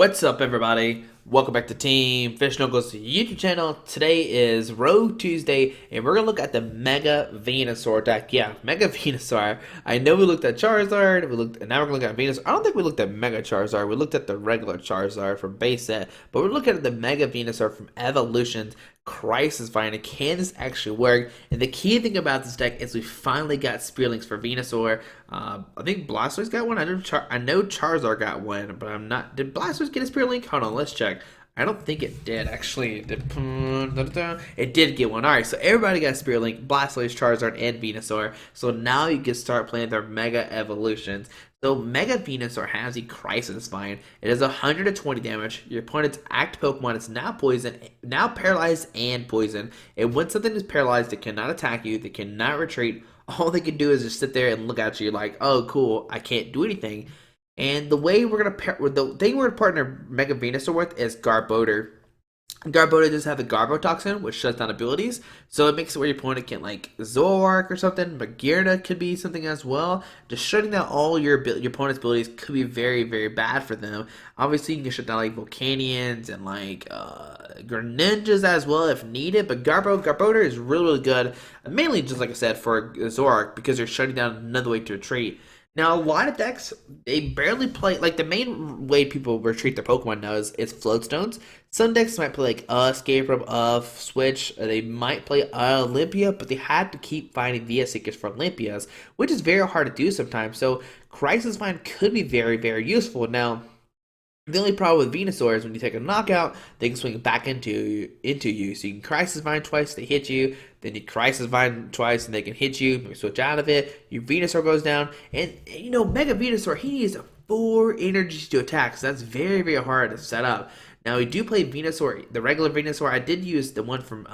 What's up, everybody? Welcome back to Team Fish Knuckles YouTube channel. Today is Road Tuesday, and we're gonna look at the Mega Venusaur deck. Yeah, Mega Venusaur. I know we looked at Charizard, and now we're gonna look at Venusaur. I don't think we looked at Mega Charizard. We looked at the regular Charizard from base set, but we're looking at the Mega Venusaur from Evolutions. Crisis Finder. Can this actually work? And the key thing about this deck is we finally got Spearlings for Venusaur. I think Blastoise got one. I know Charizard got one, but I'm not. Did Blastoise get a Spearlink? Hold on, let's check. I don't think it did, actually. It did get one. Alright, so everybody got Spearlink, Blastoise, Charizard, and Venusaur. So now you can start playing their Mega Evolutions. So Mega Venusaur has a Crisis Vine. It has 120 damage. Your opponent's active Pokemon is now poison, now paralyzed and poison. And when something is paralyzed, it cannot attack you, they cannot retreat. All they can do is just sit there and look at you like, oh cool, I can't do anything. And the way we're gonna partner Mega Venusaur with is Garbodor. Garbodor does have the Garbotoxin, which shuts down abilities, so it makes it where your opponent can like Zoroark or something. Magearna could be something as well. Just shutting down all your opponent's abilities could be very, very bad for them. Obviously, you can shut down like Volcanions and like Greninjas as well if needed. But Garbodor is really, really good, mainly just like I said for Zoroark because you're shutting down another way to retreat. Now, a lot of decks, they barely play, like, the main way people retreat their Pokemon now is Float Stones. Some decks might play, like, Escape Room, Switch, they might play Olympia, but they had to keep finding VS Seekers for Olympias, which is very hard to do sometimes. So, Crisis Vine could be very, very useful. Now, the only problem with Venusaur is when you take a knockout, they can swing it back into you. So you can Crisis Vine twice, they hit you. Then you Crisis Vine twice, and they can hit you. Maybe switch out of it. Your Venusaur goes down. And, you know, Mega Venusaur, he needs 4 energies to attack. So that's very, very hard to set up. Now, we do play Venusaur, the regular Venusaur. I did use the one from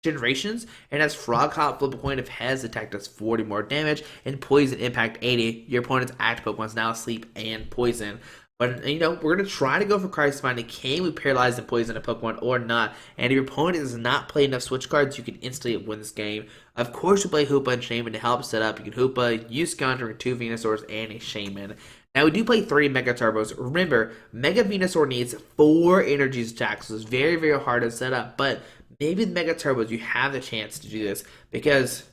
Generations, and as Frog Hop, Flip a Coin of Heads, attack does 40 more damage, and Poison Impact 80. Your opponent's active Pokemon is now asleep and poison. But, you know, we're going to try to go for Crisis Finder. Can we paralyze and poison a Pokemon or not? And if your opponent does not play enough Switch cards, you can instantly win this game. Of course, you play Hoopa and Shaymin to help set up. You can Hoopa, use counter 2 Venusaurs, and a Shaymin. Now, we do play 3 Mega Turbos. Remember, Mega Venusaur needs 4 energies attack, so it's very, very hard to set up. But maybe the Mega Turbos, you have the chance to do this because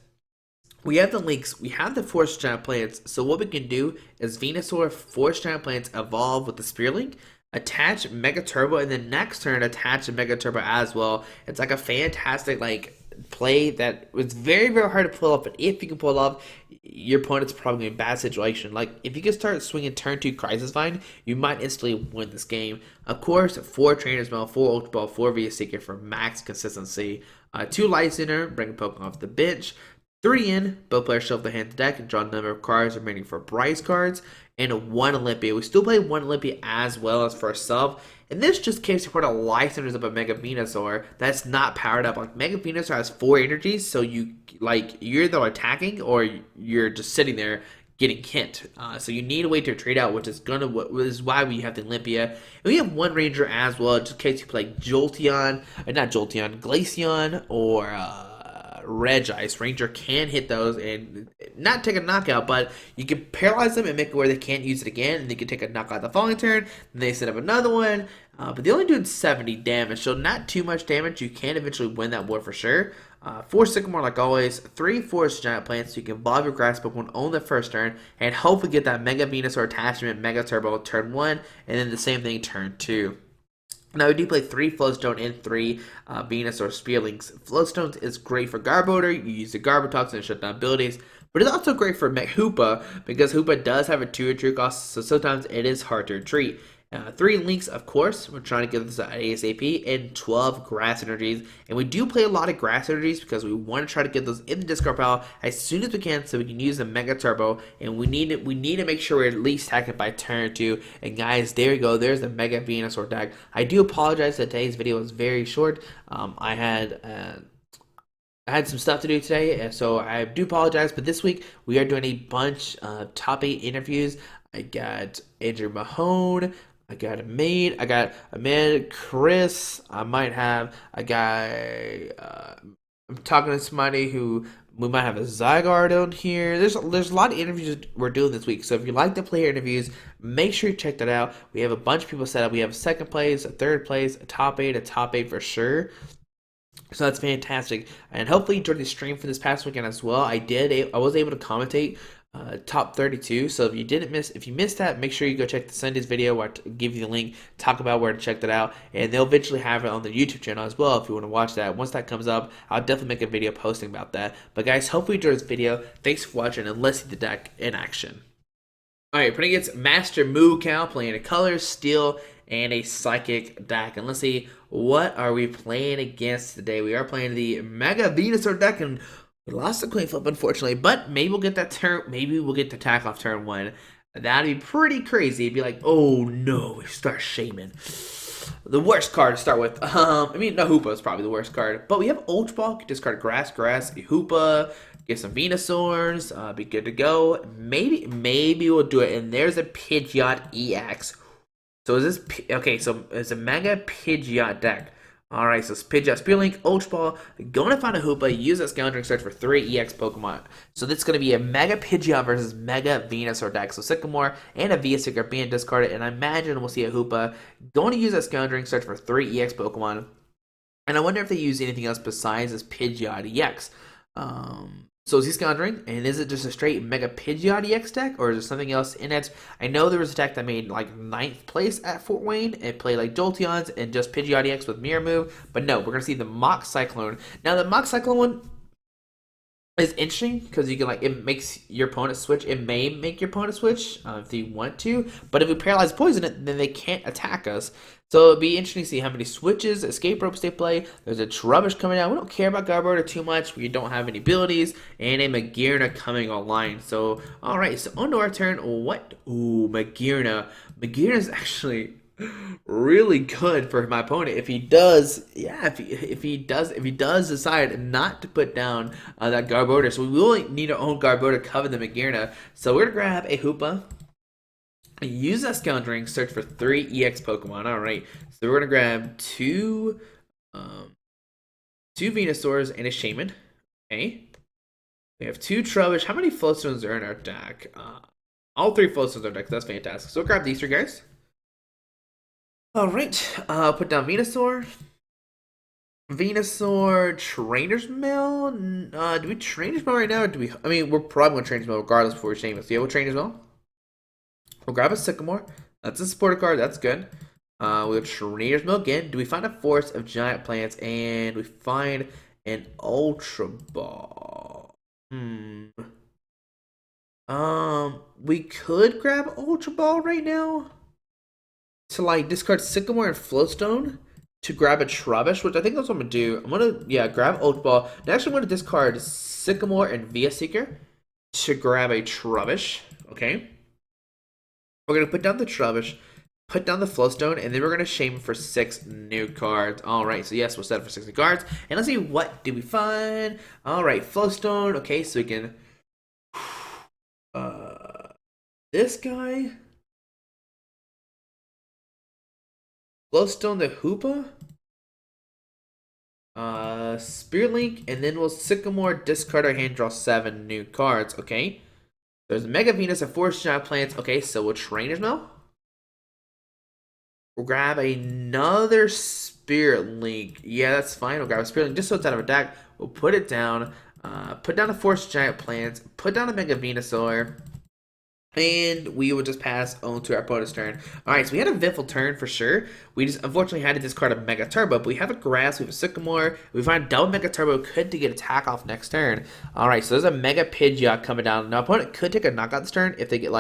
we have the links, we have the Force Giant Plants, so what we can do is Venusaur, Force Giant Plants evolve with the Spearlink, attach Mega Turbo, and then next turn attach a Mega Turbo as well. It's like a fantastic like play that was very, very hard to pull off, but if you can pull it off, your opponent's probably in a bad situation. Like, if you can start swinging turn 2 Crisis Vine, you might instantly win this game. Of course, 4 Trainers Mail, 4 Ultra Ball, 4 VS Seeker for max consistency. 2 Lysandre, bring a Pokemon off the bench. 3 in, both players shuffle the hand to deck and draw a number of cards remaining for Bryce cards, and 1 Olympia. We still play 1 Olympia as well as for ourselves, and this just case report a Lysandre's up a Mega Venusaur that's not powered up. Like, Mega Venusaur has 4 energies, so you're either attacking or you're just sitting there getting hit. So you need a way to trade out, which is why we have the Olympia. And we have 1 Ranger as well, just in case you play Glaceon, or Regice. Ranger can hit those and not take a knockout, but you can paralyze them and make it where they can't use it again, and they can take a knockout the following turn, and they set up another one, but they only do 70 damage, so not too much damage. You can eventually win that war for sure. 4 Sycamore like always, 3 Force Giant Plants, so you can evolve your Grass Pokemon on the first turn, and hopefully get that Mega Venusaur attachment, Mega Turbo turn 1, and then the same thing turn 2. Now, we do play 3 Float Stone and 3 Venusaur Spearlings. Float Stones is great for Garbodor. You use the Garbotoxin and shut down abilities. But it's also great for Hoopa because Hoopa does have a 2 retreat cost, so sometimes it is hard to retreat. 3 links, of course. We're trying to get this ASAP, and 12 grass energies. And we do play a lot of grass energies because we want to try to get those in the discard pile as soon as we can, so we can use the Mega Turbo. And we need to make sure we're at least attacking by turn 2. And guys, there you go. There's the Mega Venusaur deck. I do apologize that today's video was very short. I had some stuff to do today, so I do apologize. But this week we are doing a bunch of top 8 interviews. I got Andrew Mahone. I got Amanda, Chris. I might have a guy. I'm talking to somebody who We might have a Zygarde on here. There's a lot of interviews we're doing this week. So if you like the player interviews, make sure you check that out. We have a bunch of people set up. We have a second place, a third place, a top eight for sure. So that's fantastic, and hopefully you enjoyed the stream for this past weekend as well. I was able to commentate top 32. So if you missed that, make sure you go check the Sunday's video where I give you the link, talk about where to check that out, and they'll eventually have it on the YouTube channel as well if you want to watch that. Once that comes up, I'll definitely make a video posting about that. But guys, hopefully you enjoyed this video. Thanks for watching, and let's see the deck in action. Alright, putting against Master Moo Cow, playing a Color, Steel, and a Psychic deck. And let's see, what are we playing against today? We are playing the Mega Venusaur deck, and we lost the coin flip, unfortunately. But maybe we'll get that turn. Maybe we'll get the attack off turn 1. That'd be pretty crazy. It'd be like, oh no, we start Shaymin. The worst card to start with. I mean, no, Hoopa is probably the worst card. But we have Ultra Ball, discard Grass, a Hoopa, get some Venusaurs, be good to go. Maybe we'll do it. And there's a Pidgeot-EX. So is this, okay, so it's a Mega Pidgeot deck. Alright, so it's Pidgeot, Spearlink, Ultra Ball, going to find a Hoopa, use that Scoundrel search for 3 EX Pokemon. So this is going to be a Mega Pidgeot versus Mega Venusaur deck. So Sycamore and a V-Seeker being discarded, and I imagine we'll see a Hoopa going to use that Scoundrel search for 3 EX Pokemon. And I wonder if they use anything else besides this Pidgeot EX. So is he Scoundrel, and is it just a straight Mega Pidgeot EX deck, or is there something else in it? I know there was a deck that made like 9th place at Fort Wayne and played like Jolteons and just Pidgeot EX with Mirror Move, but no, we're going to see the Mach Cyclone. Now the Mach Cyclone one is interesting because you can it makes your opponent switch. It may make your opponent switch if they want to, but if we paralyze poison it, then they can't attack us. So it'd be interesting to see how many switches, escape ropes they play. There's a Trubbish coming out. We don't care about Garbodor too much. We don't have any abilities, and a Magearna coming online. So all right, so on to our turn. What? Ooh, Magearna. Magearna is actually really good for my opponent if he does, if he does decide not to put down that Garbodor. So we will need our own Garbodor to cover the Magearna. So we're gonna grab a Hoopa, use that Scoundrel, search for 3 EX Pokemon. All right, so we're gonna grab two Venusaurs and a Shaymin. Okay, we have 2 Trubbish. How many Float Stones are in our deck? All 3 Float Stones are in our deck. That's fantastic. So we'll grab these 3 guys. Alright, put down Venusaur, Trainers Mail. Do we Trainers Mail right now? Or do we? I mean, we're probably going to Trainers Mail regardless before we Shaymin. So yeah, we'll Trainers Mail. We'll grab a Sycamore. That's a supporter card. That's good. We'll Trainers Mail again. Do we find a forest of giant plants? And we find an Ultra Ball. We could grab Ultra Ball right now to discard Sycamore and Float Stone to grab a Trubbish, which I think that's what I'm gonna do. I'm gonna grab Ultra Ball. Next, I'm gonna discard Sycamore and V-Seeker to grab a Trubbish. Okay, we're gonna put down the Trubbish, put down the Float Stone, and then we're gonna Shaymin for 6 new cards. All right, so yes, we'll set it for 6 new cards, and let's see what do we find. All right, Float Stone. Okay, so we can this guy. Glowstone the Hoopa, Spearlink, and then we'll Sycamore, discard our hand, draw 7 new cards. Okay, there's Mega Venus and 4 giant plants. Okay, so we'll Trainers Mail. We'll grab another Spearlink. Yeah, that's fine. We'll grab a Spearlink just so it's out of our deck. We'll put it down. Put down a 4 giant plants. Put down a Mega Venusaur. And we will just pass on to our opponent's turn. Alright, so we had a Viffle turn for sure. We just unfortunately had to discard a Mega Turbo, but we have a Grass, we have a Sycamore. We find double Mega Turbo, could to get attack off next turn. Alright, so there's a Mega Pidgeot coming down. Now, opponent could take a knockout this turn if they get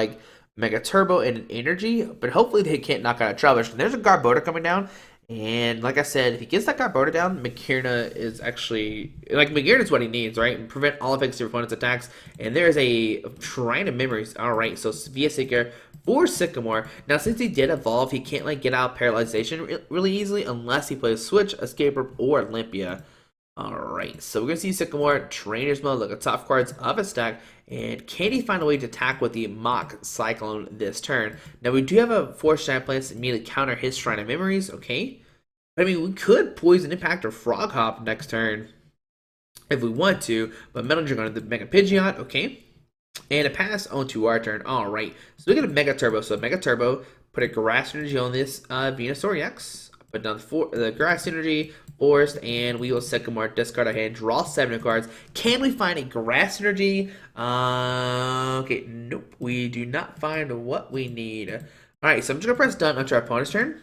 Mega Turbo and an Energy, but hopefully they can't knock out a Trubbish. And there's a Garbodor coming down. And like I said, if he gets that Garbodor down, Magearna is actually Magearna is what he needs, right? And prevent all effects of your opponent's attacks. And there is a Shrine of Memories. All right, so V-Seeker for Sycamore. Now, since he did evolve, he can't get out Paralyzation really easily unless he plays Switch, Escape Rope, or Olympia. All right, so we're gonna see Sycamore Trainers Mode, look at top cards of his stack, and can he find a way to attack with the Mach Cyclone this turn? Now we do have a 4 giant plants to immediately counter his Shrine of Memories. Okay, I mean we could Poison Impact or Frog Hop next turn. if we want to, but Metal Drink on the Mega Pidgeot, okay. And a pass on to our turn. Alright, so we get a Mega Turbo. So Mega Turbo, put a Grass Energy on this Venusaur-EX, put down the Grass Energy, Forest, and we will Sycamore, discard our hand, draw 7 cards. Can we find a Grass Energy? Okay, nope, we do not find what we need. Alright, so I'm just going to press done onto our opponent's turn.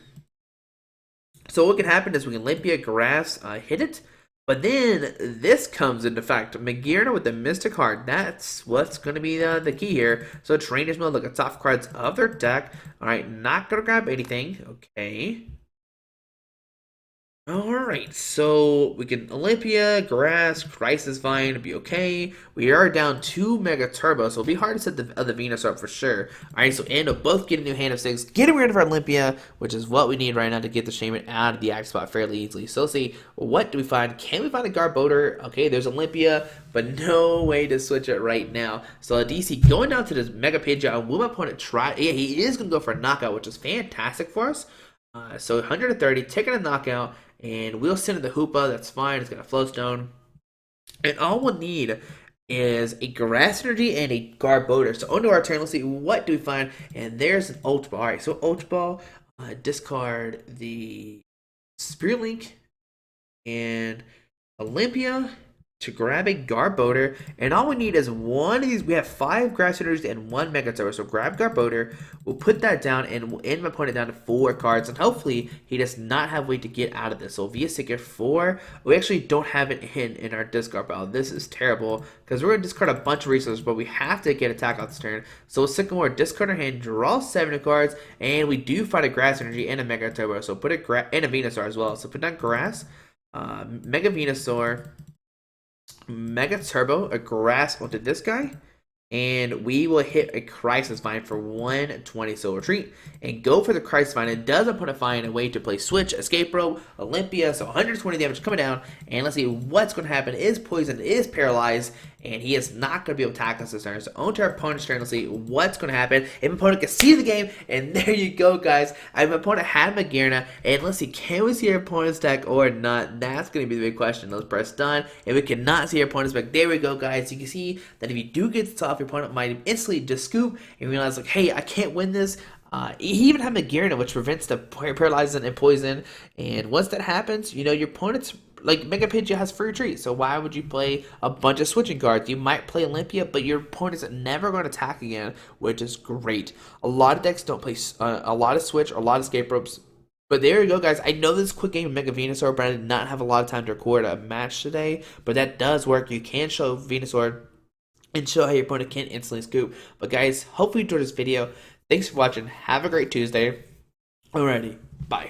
So what can happen is we can Olympia Grass, hit it, but then this comes into fact. Magearna with the Mystic Heart. That's what's going to be the key here. So Trainers Mail look at top cards of their deck. Alright, not going to grab anything. Okay. Alright, so we can Olympia, Grass, Crisis Vine, be okay. We are down 2 Mega Turbo, so it'll be hard to set the other Venusaur up for sure. Alright, so Ando both get a new hand of 6, getting rid of our Olympia, which is what we need right now to get the Shaymin out of the active spot fairly easily. So let's see, what do we find? Can we find a Garbodor? Okay, there's Olympia, but no way to switch it right now. So DC going down to this Mega Pidgeot, will my opponent try? Yeah, he is going to go for a knockout, which is fantastic for us. So 130, taking a knockout. And we'll send it the Hoopa, that's fine, it's got a Float Stone. And all we'll need is a Grass Energy and a Garbodor. So onto our turn, let's see what do we find. And there's an Ultra Ball. Alright, so Ultra Ball, discard the Spirit Link and Olympia to grab a Garbodor, and all we need is one of these. We have 5 Grass Energies and 1 Mega Turbo, so grab Garbodor, we'll put that down, and we'll end my opponent down to 4 cards, and hopefully he does not have a way to get out of this. So via Seeker 4, we actually don't have it in our discard pile. This is terrible, because we're going to discard a bunch of resources, but we have to get attack on this turn. So we'll Sycamore, discard our hand, draw 7 cards, and we do find a Grass Energy and a Mega Turbo, so put a and a Venusaur as well. So put down Grass, Mega Venusaur, Mega Turbo, a Grass onto this guy, and we will hit a Crisis Vine for 120. So retreat and go for the Crisis Vine. It does put a find a way to play Switch, Escape Rope, Olympia, so 120 damage coming down. And let's see what's going to happen. Is poisoned, is paralyzed, and he is not going to be able to attack us this turn. So on to our opponent's turn, let's see what's going to happen. If my opponent can see the game, and there you go, guys. My opponent had Magearna, and let's see, can we see our opponent's deck or not? That's going to be the big question. Let's press done. If we cannot see our opponent's deck, there we go, guys. You can see that if you do get this off, your opponent might instantly just scoop and realize, like, hey, I can't win this. He even had Magearna, which prevents the paralyzing and poison. And once that happens, you know, your opponent's like Mega Pidgeot has free retreat, so why would you play a bunch of switching cards? You might play Olympia, but your opponent's never going to attack again, which is great. A lot of decks don't play a lot of switch or a lot of escape ropes. But there you go, guys. I know this is a quick game of Mega Venusaur, but I did not have a lot of time to record a match today. But that does work. You can show Venusaur and show how your opponent can instantly scoop. But guys, hopefully you enjoyed this video. Thanks for watching. Have a great Tuesday. Alrighty, bye.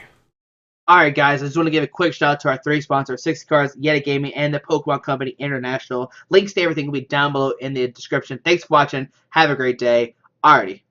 Alright guys, I just want to give a quick shout out to our 3 sponsors, 60 Cards, Yeti Gaming, and the Pokemon Company International. Links to everything will be down below in the description. Thanks for watching. Have a great day. Alrighty.